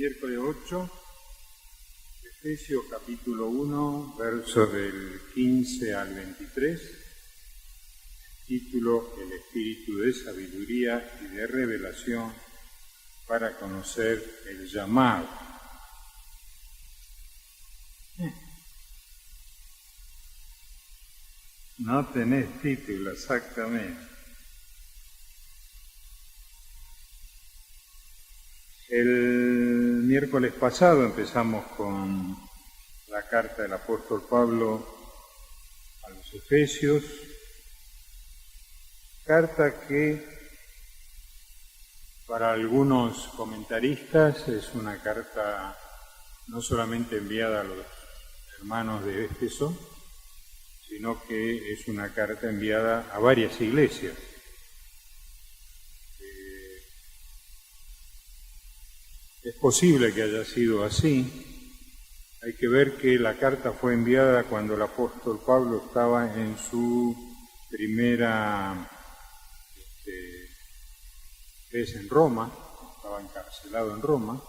Miércoles 8, Efesios capítulo 1, versos del 15 al 23, título El espíritu de sabiduría y de revelación para conocer el llamado. No tenés título exactamente. El miércoles pasado empezamos con la carta del apóstol Pablo a los Efesios, carta que para algunos comentaristas es una carta no solamente enviada a los hermanos de Éfeso, sino que es una carta enviada a varias iglesias. Es posible que haya sido así. Hay que ver que la carta fue enviada cuando el apóstol Pablo estaba en su primera vez en Roma, estaba encarcelado en Roma,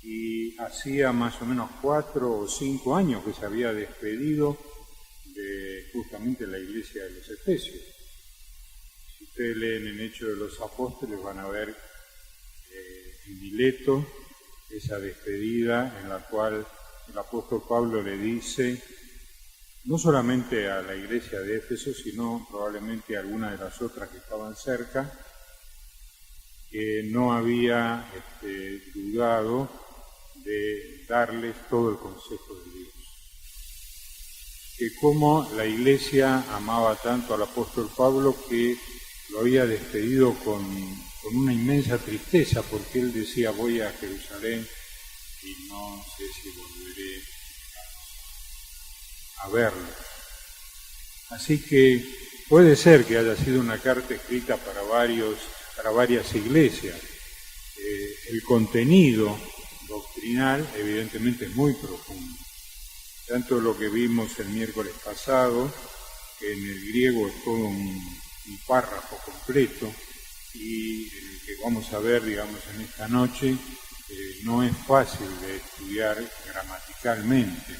y hacía más o menos 4 o 5 años que se había despedido de justamente la iglesia de los Efesios. Si ustedes leen en Hechos de los Apóstoles van a ver en Mileto esa despedida en la cual el apóstol Pablo le dice, no solamente a la iglesia de Éfeso, sino probablemente a alguna de las otras que estaban cerca, que no había dudado de darles todo el consejo de Dios. Que como la iglesia amaba tanto al apóstol Pablo que lo había despedido con una inmensa tristeza, porque él decía, voy a Jerusalén y no sé si volveré a verlo. Así que puede ser que haya sido una carta escrita para varias iglesias. El contenido doctrinal evidentemente es muy profundo. Tanto lo que vimos el miércoles pasado, que en el griego es todo un párrafo completo, y el que vamos a ver, digamos, en esta noche, no es fácil de estudiar gramaticalmente,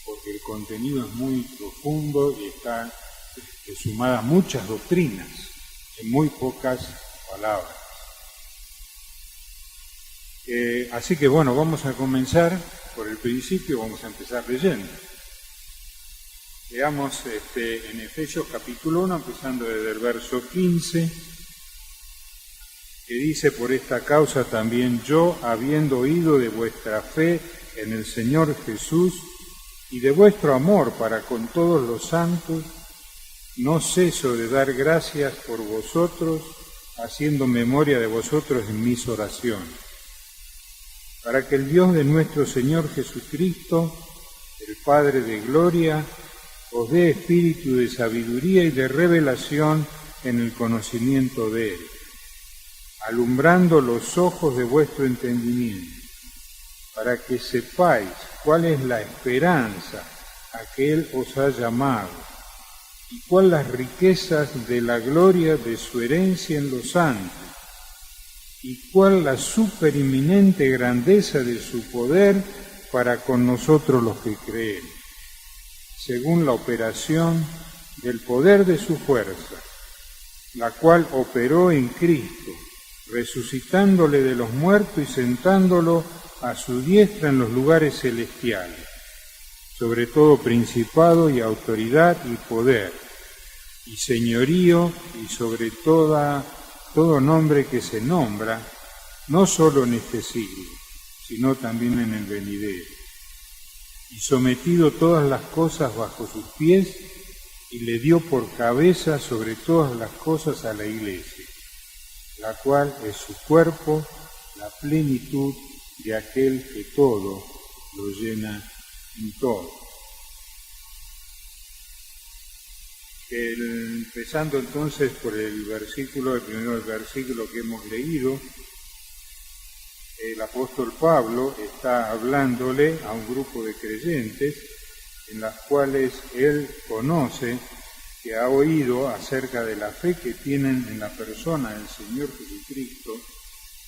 porque el contenido es muy profundo y está sumada muchas doctrinas en muy pocas palabras. Así que bueno, vamos a comenzar por el principio, vamos a empezar leyendo. Leamos en Efesios capítulo 1, empezando desde el verso 15, que dice, por esta causa también yo, habiendo oído de vuestra fe en el Señor Jesús y de vuestro amor para con todos los santos, no ceso de dar gracias por vosotros, haciendo memoria de vosotros en mis oraciones, para que el Dios de nuestro Señor Jesucristo, el Padre de gloria, os dé espíritu de sabiduría y de revelación en el conocimiento de Él, alumbrando los ojos de vuestro entendimiento, para que sepáis cuál es la esperanza a que Él os ha llamado, y cuál las riquezas de la gloria de su herencia en los santos, y cuál la superinminente grandeza de su poder para con nosotros los que creemos, según la operación del poder de su fuerza, la cual operó en Cristo, resucitándole de los muertos y sentándolo a su diestra en los lugares celestiales, sobre todo principado y autoridad y poder, y señorío, y sobre todo nombre que se nombra, no solo en este siglo, sino también en el venidero, y sometido todas las cosas bajo sus pies, y le dio por cabeza sobre todas las cosas a la iglesia, la cual es su cuerpo, la plenitud de aquel que todo lo llena en todo. Empezando entonces por el primer versículo que hemos leído, el apóstol Pablo está hablándole a un grupo de creyentes en las cuales él conoce, que ha oído acerca de la fe que tienen en la persona del Señor Jesucristo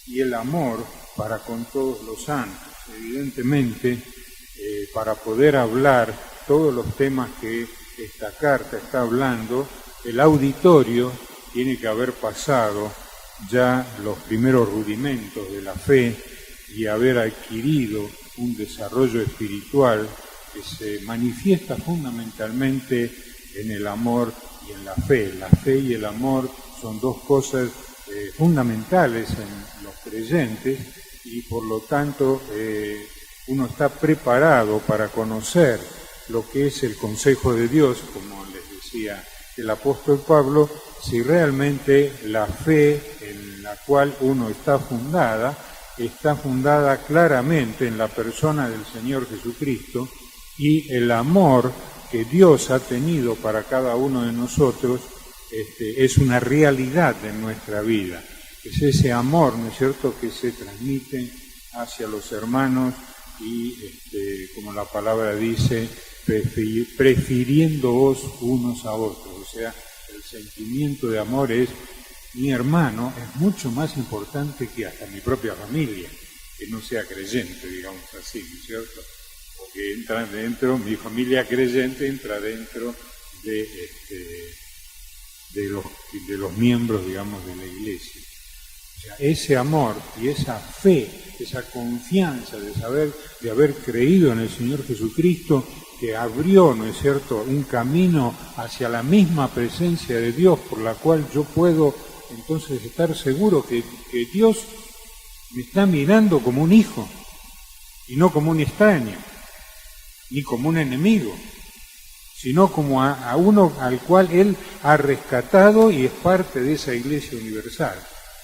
y el amor para con todos los santos. Evidentemente, para poder hablar todos los temas que esta carta está hablando, el auditorio tiene que haber pasado ya los primeros rudimentos de la fe y haber adquirido un desarrollo espiritual que se manifiesta fundamentalmente en el amor y en la fe. La fe y el amor son dos cosas fundamentales en los creyentes y por lo tanto uno está preparado para conocer lo que es el consejo de Dios, como les decía el apóstol Pablo, si realmente la fe en la cual uno está fundada claramente en la persona del Señor Jesucristo, y el amor que Dios ha tenido para cada uno de nosotros es una realidad en nuestra vida. Es ese amor, ¿no es cierto?, que se transmite hacia los hermanos y, como la palabra dice, prefiriéndoos unos a otros. O sea, el sentimiento de amor es: mi hermano es mucho más importante que hasta mi propia familia, que no sea creyente, digamos así, ¿no es cierto? Porque entra dentro, mi familia creyente entra dentro de los miembros, digamos, de la Iglesia. O sea, ese amor y esa fe, esa confianza de haber creído en el Señor Jesucristo, que abrió, ¿no es cierto?, un camino hacia la misma presencia de Dios, por la cual yo puedo entonces estar seguro que Dios me está mirando como un hijo, y no como un extraño, ni como un enemigo, sino como a uno al cual Él ha rescatado y es parte de esa Iglesia universal.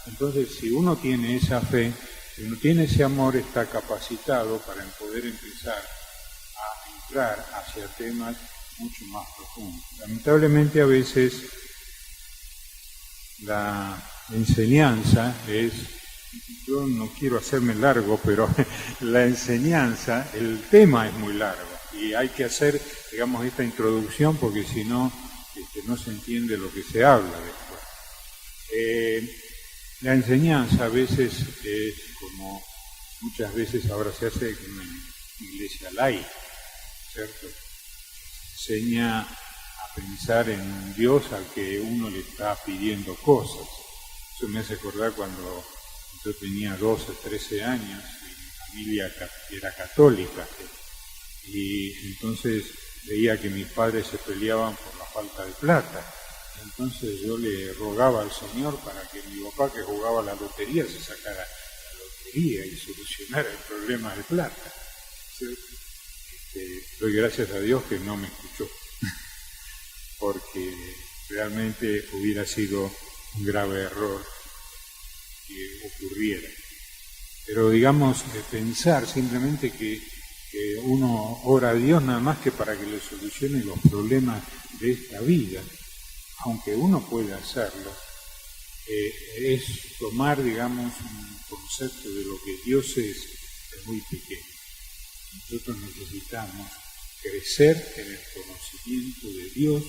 Entonces, si uno tiene esa fe, si uno tiene ese amor, está capacitado para poder empezar a entrar hacia temas mucho más profundos. Lamentablemente, a veces la enseñanza es, yo no quiero hacerme largo, pero la enseñanza, el tema es muy largo y hay que hacer, digamos, esta introducción porque si no, no se entiende lo que se habla después. La enseñanza a veces es como muchas veces ahora se hace en una iglesia laica, ¿cierto? Se enseña a pensar en un Dios al que uno le está pidiendo cosas. Eso me hace acordar cuando yo tenía 12, 13 años y mi familia era católica y entonces veía que mis padres se peleaban por la falta de plata. Entonces yo le rogaba al Señor para que mi papá, que jugaba a la lotería, se sacara la lotería y solucionara el problema de plata. Doy gracias a Dios que no me escuchó, porque realmente hubiera sido un grave error que ocurriera. Pero digamos, pensar simplemente que uno ora a Dios nada más que para que le solucione los problemas de esta vida, aunque uno puede hacerlo, es tomar, digamos, un concepto de lo que Dios es muy pequeño. Nosotros necesitamos crecer en el conocimiento de Dios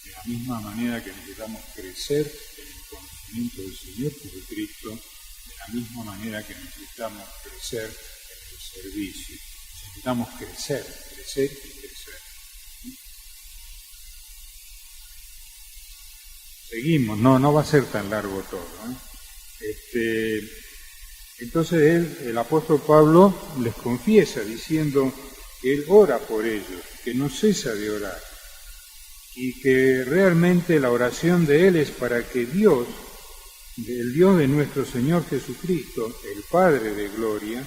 de la misma manera que necesitamos crecer en el conocimiento del Señor Jesucristo, de la misma manera que necesitamos crecer en el servicio. Necesitamos crecer y crecer. Seguimos, no va a ser tan largo todo, ¿eh? Entonces el apóstol Pablo les confiesa diciendo que él ora por ellos, que no cesa de orar y que realmente la oración de él es para que Dios, el Dios de nuestro Señor Jesucristo, el Padre de gloria,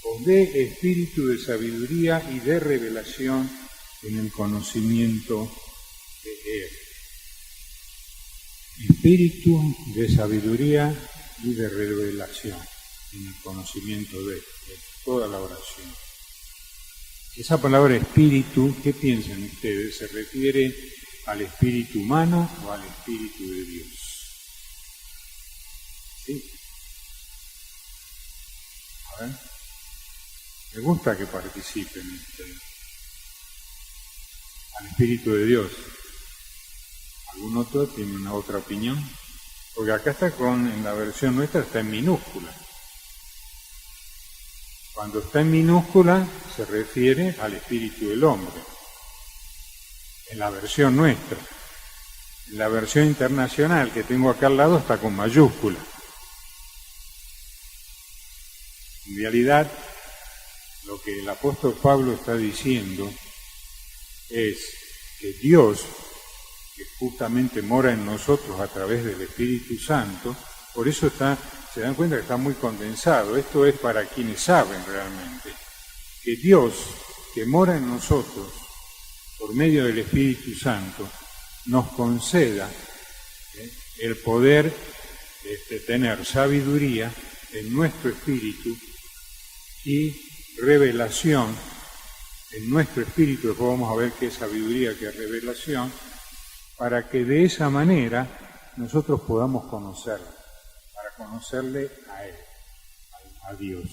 os dé espíritu de sabiduría y de revelación en el conocimiento de Él. Espíritu de sabiduría y de revelación en el conocimiento de Él. Es toda la oración. Esa palabra espíritu, ¿qué piensan ustedes? ¿Se refiere al espíritu humano o al espíritu de Dios? ¿Sí? A ver. Me gusta que participen ustedes. Al espíritu de Dios. ¿Algún otro tiene una otra opinión? Porque acá está en la versión nuestra está en minúscula. Cuando está en minúscula se refiere al espíritu del hombre. En la versión nuestra. En la versión internacional que tengo acá al lado está con mayúscula. En realidad, lo que el apóstol Pablo está diciendo es que Dios, que justamente mora en nosotros a través del Espíritu Santo, por eso se dan cuenta que está muy condensado. Esto es para quienes saben realmente que Dios, que mora en nosotros por medio del Espíritu Santo, nos conceda el poder de tener sabiduría en nuestro espíritu y revelación en nuestro espíritu. Después vamos a ver qué es sabiduría, qué es revelación, para que de esa manera nosotros podamos conocerlo, para conocerle a Él, a Dios.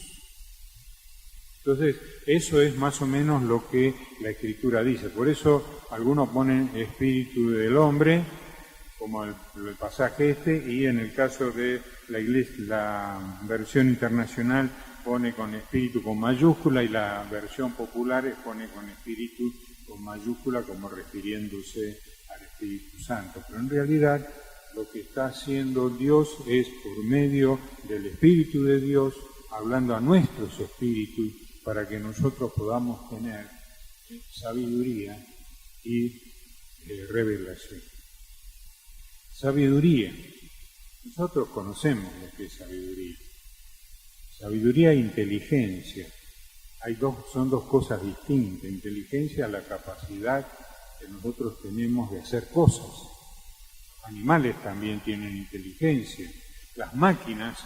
Entonces, eso es más o menos lo que la Escritura dice. Por eso algunos ponen espíritu del hombre, como el pasaje y en el caso de la Iglesia, la versión internacional pone con espíritu con mayúscula y la versión popular pone con espíritu con mayúscula como refiriéndose al Espíritu Santo. Pero en realidad lo que está haciendo Dios es por medio del Espíritu de Dios hablando a nuestros espíritus para que nosotros podamos tener sabiduría y revelación. Sabiduría. Nosotros conocemos lo que es sabiduría. Sabiduría e inteligencia. Son dos cosas distintas. Inteligencia es la capacidad que nosotros tenemos de hacer cosas. Los animales también tienen inteligencia. Las máquinas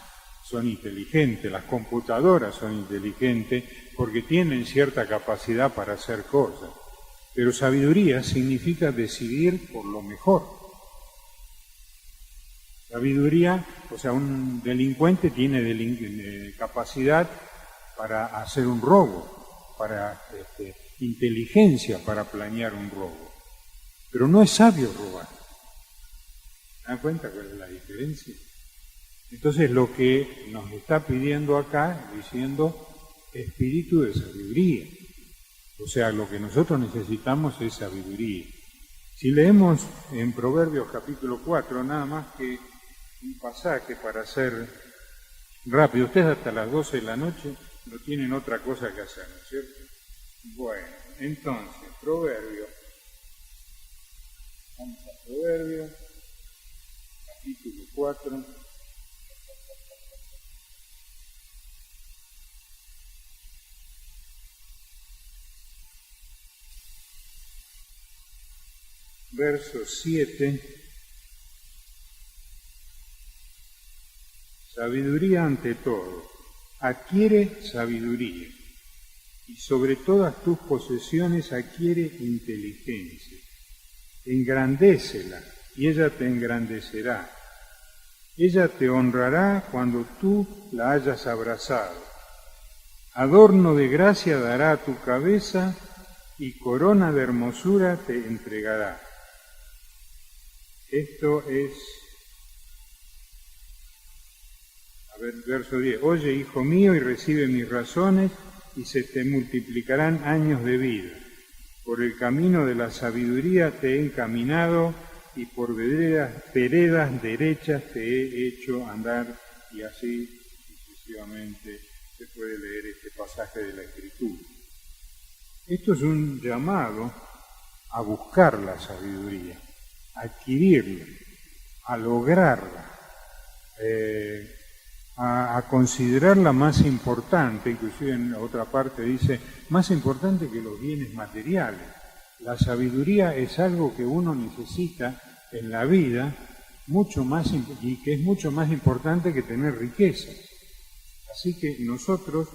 son inteligentes, las computadoras son inteligentes porque tienen cierta capacidad para hacer cosas. Pero sabiduría significa decidir por lo mejor. Sabiduría, o sea, un delincuente tiene capacidad para hacer un robo, para inteligencia para planear un robo. Pero no es sabio robar. ¿Se dan cuenta cuál es la diferencia? Entonces lo que nos está pidiendo acá, diciendo espíritu de sabiduría. O sea, lo que nosotros necesitamos es sabiduría. Si leemos en Proverbios capítulo 4, nada más que un pasaje para hacer rápido. Ustedes hasta las 12 de la noche no tienen otra cosa que hacer, ¿no es cierto? Bueno, entonces, Proverbios. Vamos a Proverbios, capítulo 4. Verso 7. Sabiduría ante todo. Adquiere sabiduría. Y sobre todas tus posesiones adquiere inteligencia. Engrandécela y ella te engrandecerá. Ella te honrará cuando tú la hayas abrazado. Adorno de gracia dará a tu cabeza y corona de hermosura te entregará. Esto es, verso 10. Oye, hijo mío, y recibe mis razones, y se te multiplicarán años de vida. Por el camino de la sabiduría te he encaminado, y por veredas derechas te he hecho andar, y así sucesivamente se puede leer este pasaje de la Escritura. Esto es un llamado a buscar la sabiduría, a adquirirla, a lograrla, a considerarla más importante, inclusive en otra parte dice, más importante que los bienes materiales. La sabiduría es algo que uno necesita en la vida mucho más y que es mucho más importante que tener riquezas. Así que nosotros,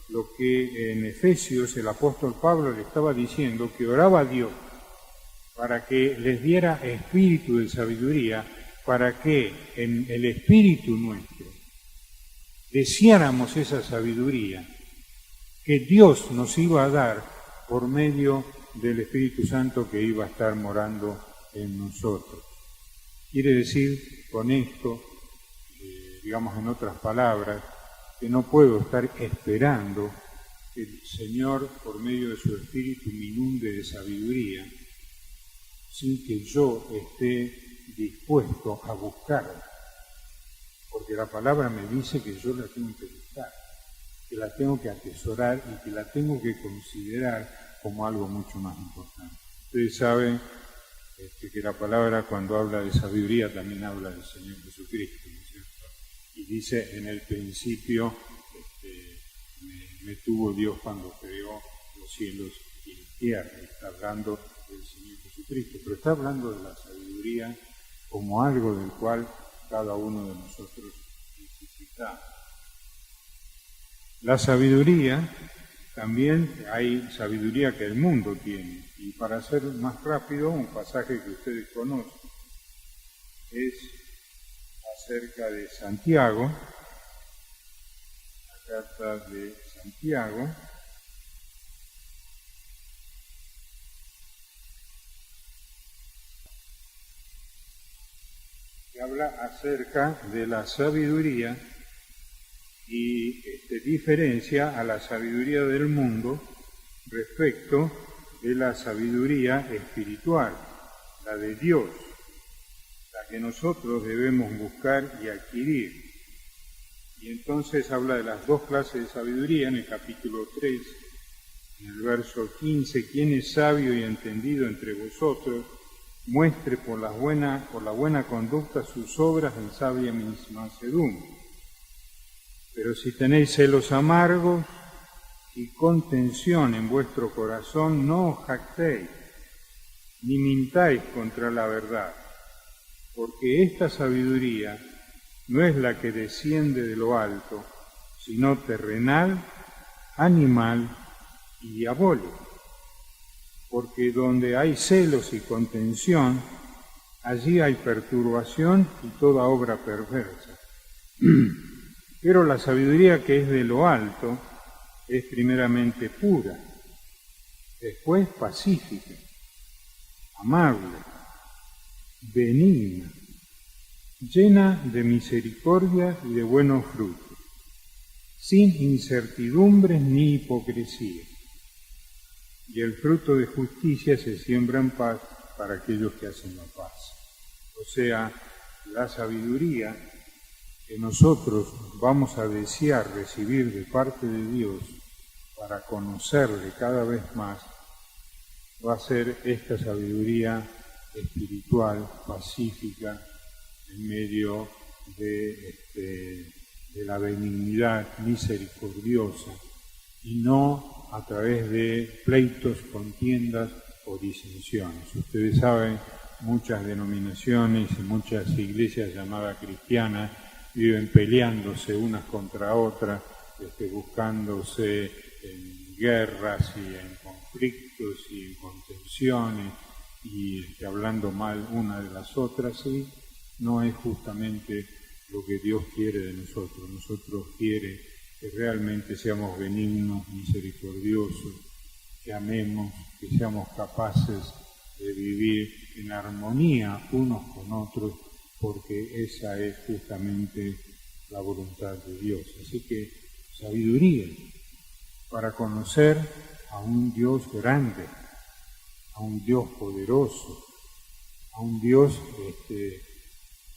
lo que en Efesios el apóstol Pablo le estaba diciendo, que oraba a Dios para que les diera espíritu de sabiduría, para que en el espíritu nuestro deseáramos esa sabiduría que Dios nos iba a dar por medio del Espíritu Santo que iba a estar morando en nosotros. Quiere decir con esto digamos en otras palabras, que no puedo estar esperando que el Señor, por medio de su Espíritu, me inunde de sabiduría, sin que yo esté dispuesto a buscarla. Porque la palabra me dice que yo la tengo que buscar, que la tengo que atesorar y que la tengo que considerar como algo mucho más importante. Ustedes saben que la palabra, cuando habla de sabiduría, también habla del Señor Jesucristo, ¿no es cierto? Y dice, en el principio me tuvo Dios cuando creó los cielos y la tierra. Está hablando del Señor Jesucristo, pero está hablando de la sabiduría como algo del cual cada uno de nosotros necesitamos. La sabiduría, también hay sabiduría que el mundo tiene. Y para hacer más rápido, un pasaje que ustedes conocen es acerca de Santiago, la carta de Santiago, que habla acerca de la sabiduría y diferencia a la sabiduría del mundo respecto de la sabiduría espiritual, la de Dios, la que nosotros debemos buscar y adquirir. Y entonces habla de las dos clases de sabiduría en el capítulo 3, en el verso 15, ¿quién es sabio y entendido entre vosotros? Muestre por la buena conducta sus obras en sabia mansedumbre. Pero si tenéis celos amargos y contención en vuestro corazón, no os jactéis, ni mintáis contra la verdad, porque esta sabiduría no es la que desciende de lo alto, sino terrenal, animal y diabólica. Porque donde hay celos y contención, allí hay perturbación y toda obra perversa. Pero la sabiduría que es de lo alto es primeramente pura, después pacífica, amable, benigna, llena de misericordia y de buenos frutos, sin incertidumbres ni hipocresía. Y el fruto de justicia se siembra en paz para aquellos que hacen la paz. O sea, la sabiduría que nosotros vamos a desear recibir de parte de Dios para conocerle cada vez más, va a ser esta sabiduría espiritual, pacífica, en medio de la benignidad misericordiosa, y no a través de pleitos, contiendas o disensiones. Ustedes saben, muchas denominaciones y muchas iglesias llamadas cristianas viven peleándose unas contra otras, buscándose en guerras y en conflictos y en contenciones y hablando mal una de las otras, y no es justamente lo que Dios quiere de nosotros. Nosotros quiere que realmente seamos benignos, misericordiosos, que amemos, que seamos capaces de vivir en armonía unos con otros, porque esa es justamente la voluntad de Dios. Así que sabiduría para conocer a un Dios grande, a un Dios poderoso, a un Dios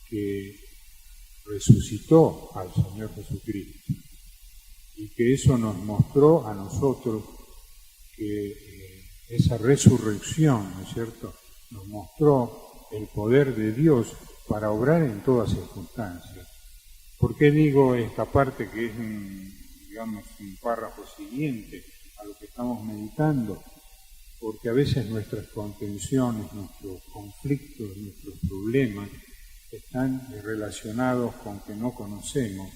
que resucitó al Señor Jesucristo, y que eso nos mostró a nosotros que esa resurrección, ¿no es cierto?, nos mostró el poder de Dios para obrar en todas circunstancias. ¿Por qué digo esta parte que es, un párrafo siguiente a lo que estamos meditando? Porque a veces nuestras contenciones, nuestros conflictos, nuestros problemas están relacionados con que no conocemos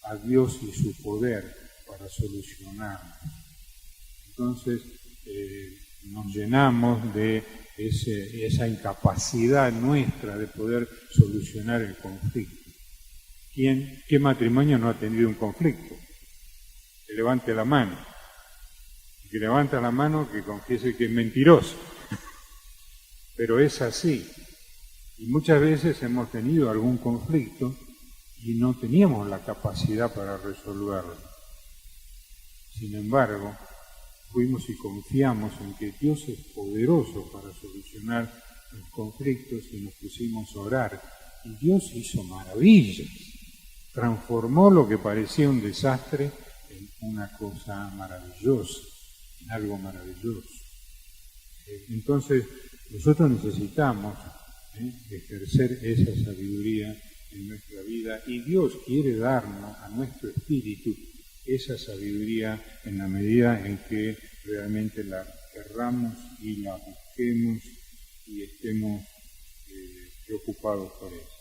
a Dios y su poder para solucionarlos. Entonces nos llenamos de esa incapacidad nuestra de poder solucionar el conflicto. ¿Qué matrimonio no ha tenido un conflicto? Que levante la mano. El que levanta la mano, que confiese que es mentiroso. Pero es así. Y muchas veces hemos tenido algún conflicto y no teníamos la capacidad para resolverlo. Sin embargo, fuimos y confiamos en que Dios es poderoso para solucionar los conflictos y nos pusimos a orar. Y Dios hizo maravillas, transformó lo que parecía un desastre en una cosa maravillosa, en algo maravilloso. Entonces, nosotros necesitamos ejercer esa sabiduría en nuestra vida y Dios quiere darnos a nuestro espíritu esa sabiduría en la medida en que realmente la querramos y la busquemos y estemos preocupados por eso.